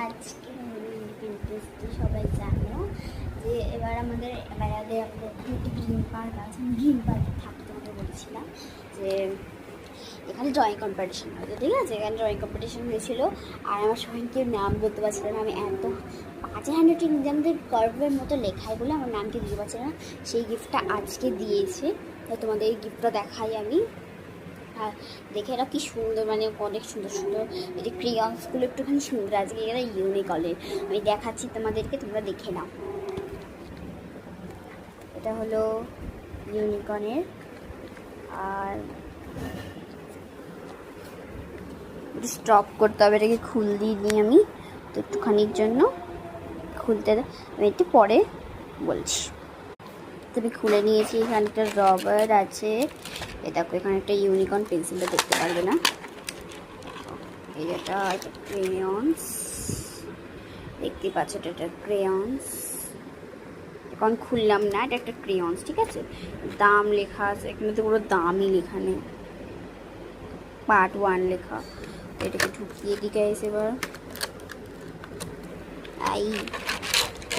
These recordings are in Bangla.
আজকে ইন্ডিপেন্ডেন্স ডে সবাই জানো যে এবার আমাদের বেড়াতে একটি গ্রিন পার্ক আছে। আমি গ্রিন পার্কে থাকতে তোমাকে বলছিলাম যে এখানে ড্রয়িং কম্পিটিশন হয়েছে, ঠিক আছে। এখানে ড্রয়িং কম্পিটিশন হয়েছিল আর আমার সবাইকে নাম বলতে পারছিলাম না। আমি এত বাজে হ্যান্ড রাইটিং আমাদের গর্বের মতো লেখাই বলে আমার নামকে দিতে পারছি না। সেই গিফটটা আজকে দিয়েছে, তো তোমাদের এই গিফটটা দেখাই আমি। আর দেখে এরা কি সুন্দর, মানে অনেক সুন্দর সুন্দর এই যে ক্রিয়ন্সগুলো একটুখানি সুন্দর আজকে এরা ইউনিক অলের। আমি দেখাচ্ছি তোমাদেরকে, তোমরা দেখে নাও। এটা হলো ইউনিকর্নের, আর স্টপ করতে হবে, এটাকে খুল দিইনি আমি তো একটুখানির জন্য খুলতে, আমি একটু পরে বলছি। তুমি খুলে নিয়েছি, এখানে একটা রবার আছে। এ দেখো এখানে একটা ইউনিকর্ন, পেন্সিলটা দেখতে পারবে না। এটা ক্রেয়ন্স দেখতে পাচ্ছ, এটা একটা ক্রেয়ন্স। এখন খুললাম না, এটা একটা ক্রেয়ন্স, ঠিক আছে। দাম লেখা আছে এখানে, তো পুরো দামই লেখা নেই, পার্ট 1 লেখা। এটাকে ঢুকিয়ে দিই গাইস এবার।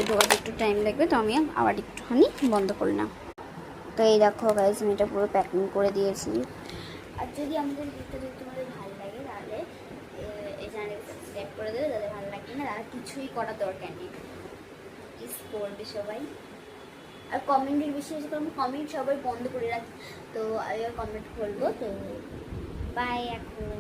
ঢোকাতে একটু টাইম লাগবে, তো আমি আবার একটুখানি বন্ধ করলাম। তো এই দেখো গাইস, আমি এটা পুরো প্যাকিং করে দিয়েছি। আর যদি আমাদের ভিডিওটা যদি তোমাদের ভালো লাগে তাহলে এই চ্যানেলকে সাবস্ক্রাইব করে দেবে। যাদের ভালো লাগে না তারা কিছুই করার দরকার নেই, প্লিজ করবে সবাই। আর কমেন্টের বিষয়ে আমি কমেন্ট সবাই বন্ধ করে রাখি, তো আমি কমেন্ট করবো। তো বাই এখন।